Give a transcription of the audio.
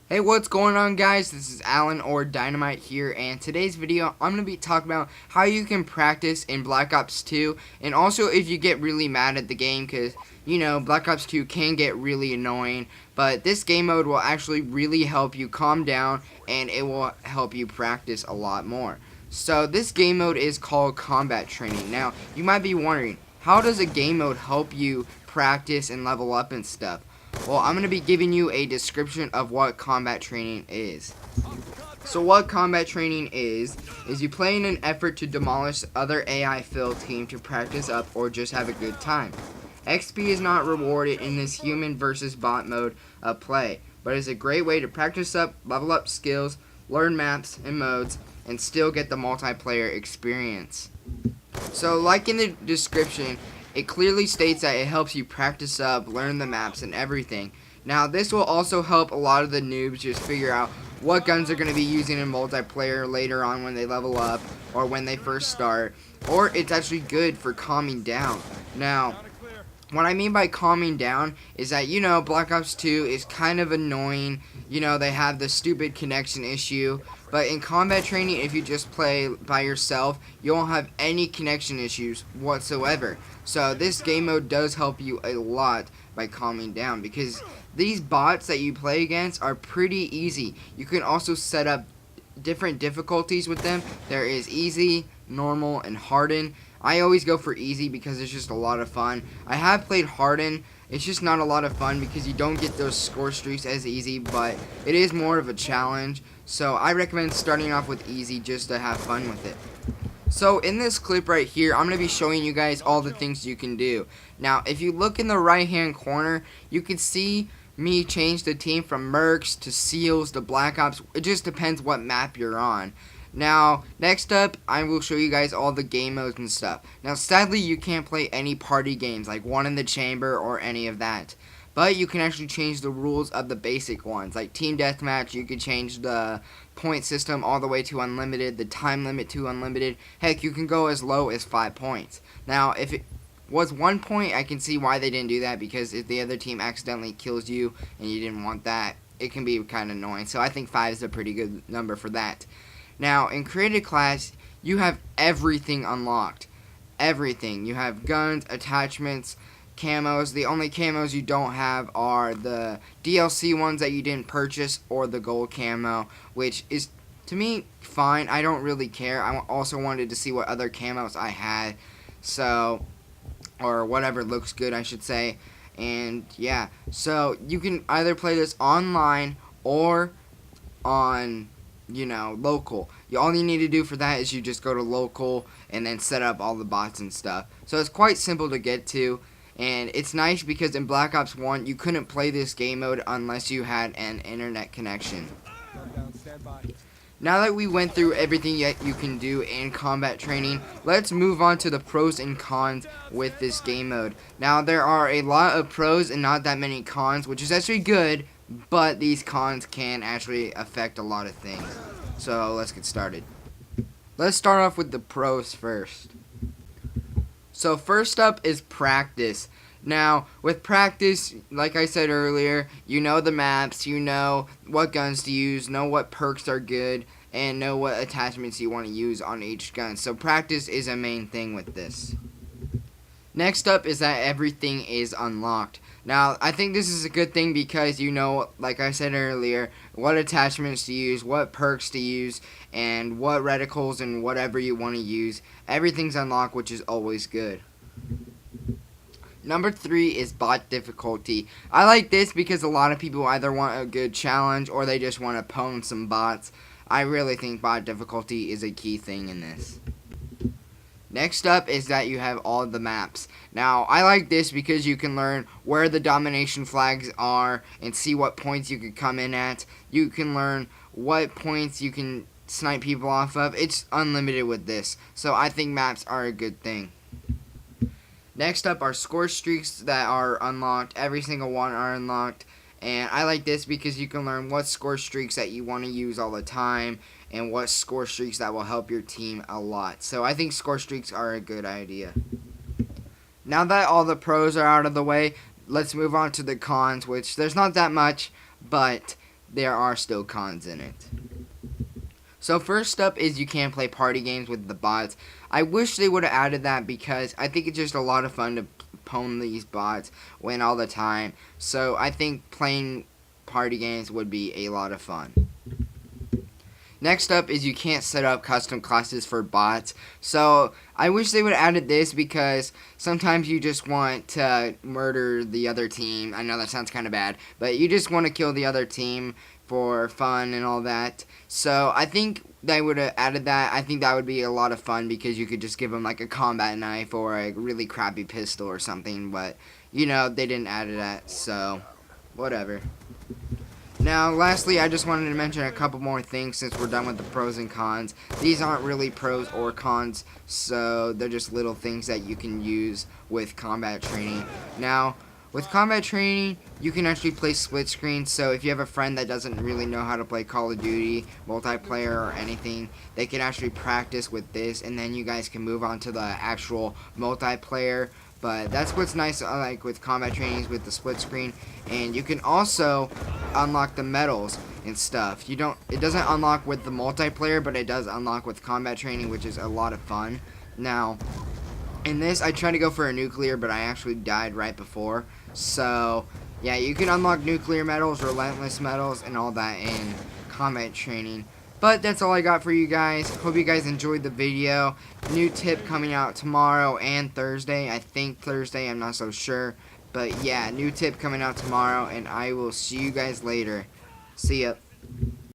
Hey, what's going on, guys? This is Alan or Dynamite here, and today's video I'm going to be talking about how you can practice in Black Ops 2, and also if you get really mad at the game, because you know Black Ops 2 can get really annoying, but this game mode will actually really help you calm down, and it will help you practice a lot more. So this game mode is called combat training. Now you might be wondering, how does a game mode help you practice and level up and stuff? Well, I'm going to be giving you a description of what combat training is. So what combat training is you play in an effort to demolish other AI-filled team to practice up or just have a good time. XP is not rewarded in this human versus bot mode of play, but is a great way to practice up, level up skills, learn maps and modes, and still get the multiplayer experience. So like in the description, it clearly states that it helps you practice up, learn the maps, and everything. Now, this will also help a lot of the noobs just figure out what guns they're going to be using in multiplayer later on when they level up or when they first start. Or it's actually good for calming down. Now, what I mean by calming down is that, you know, Black Ops 2 is kind of annoying. You know, they have the stupid connection issue. But in combat training, if you just play by yourself, you won't have any connection issues whatsoever. So this game mode does help you a lot by calming down, because these bots that you play against are pretty easy. You can also set up different difficulties with them. There is easy, normal, and hardened. I always go for easy because it's just a lot of fun. I have played hardened. It's just not a lot of fun because you don't get those score streaks as easy, but it is more of a challenge. So I recommend starting off with easy just to have fun with it. So in this clip right here, I'm going to be showing you guys all the things you can do. Now, if you look in the right hand corner, you can see me change the team from Mercs to Seals to Black Ops. It just depends what map you're on. Now, next up, I will show you guys all the game modes and stuff. Now, sadly, you can't play any party games like One in the Chamber or any of that. But you can actually change the rules of the basic ones. Like Team Deathmatch, you can change the point system all the way to unlimited, the time limit to unlimited. Heck, you can go as low as 5 points. Now, if it was 1 point, I can see why they didn't do that, because if the other team accidentally kills you and you didn't want that, it can be kind of annoying. So I think 5 is a pretty good number for that. Now, in created class, you have everything unlocked. Everything. You have guns, attachments, camos. The only camos you don't have are the DLC ones that you didn't purchase, or the gold camo, which is, to me, fine. I don't really care. I also wanted to see what other camos I had, so, or whatever looks good, I should say. And yeah, so you can either play this online or on, you know, local. All you need to do for that is you just go to local and then set up all the bots and stuff. So it's quite simple to get to, and it's nice because in Black Ops 1 you couldn't play this game mode unless you had an internet connection. Now that we went through everything that you can do in combat training, let's move on to the pros and cons with this game mode. Now, there are a lot of pros and not that many cons, which is actually good, but these cons can actually affect a lot of things. So let's get started. Let's start off with the pros first. So first up is practice. Now, with practice, like I said earlier, you know the maps, you know what guns to use, know what perks are good, and know what attachments you want to use on each gun. So practice is a main thing with this. Next up is that everything is unlocked. Now, I think this is a good thing because you know, like I said earlier, what attachments to use, what perks to use, and what reticles and whatever you want to use. Everything's unlocked, which is always good. Number 3 is bot difficulty. I like this because a lot of people either want a good challenge or they just want to pwn some bots. I really think bot difficulty is a key thing in this. Next up is that you have all the maps. Now, I like this because you can learn where the domination flags are and see what points you could come in at. You can learn what points you can snipe people off of. It's unlimited with this, so I think maps are a good thing. Next up are score streaks that are unlocked. Every single one are unlocked. And I like this because you can learn what score streaks that you want to use all the time and what score streaks that will help your team a lot. So I think score streaks are a good idea. Now that all the pros are out of the way, let's move on to the cons, which there's not that much, but there are still cons in it. So first up is you can play party games with the bots. I wish they would have added that because I think it's just a lot of fun to pwn these bots, win all the time. So I think playing party games would be a lot of fun. Next up is you can't set up custom classes for bots. So I wish they would have added this because sometimes you just want to murder the other team. I know that sounds kind of bad, but you just want to kill the other team for fun and all that. So I think they would have added that. I think that would be a lot of fun because you could just give them like a combat knife or a really crappy pistol or something. But, you know, they didn't add that, so whatever. Now, lastly, I just wanted to mention a couple more things since we're done with the pros and cons. These aren't really pros or cons, so they're just little things that you can use with combat training. Now, with combat training, you can actually play split screen, so if you have a friend that doesn't really know how to play Call of Duty, multiplayer, or anything, they can actually practice with this, and then you guys can move on to the actual multiplayer. But that's what's nice, like with combat trainings with the split screen, and you can also unlock the medals and stuff. It doesn't unlock with the multiplayer, but it does unlock with combat training, which is a lot of fun. Now, in this, I tried to go for a nuclear, but I actually died right before. So, yeah, you can unlock nuclear medals, relentless medals, and all that in combat training. But that's all I got for you guys. Hope you guys enjoyed the video. New tip coming out tomorrow and Thursday. I think Thursday, I'm not so sure. But yeah, new tip coming out tomorrow, and I will see you guys later. See ya.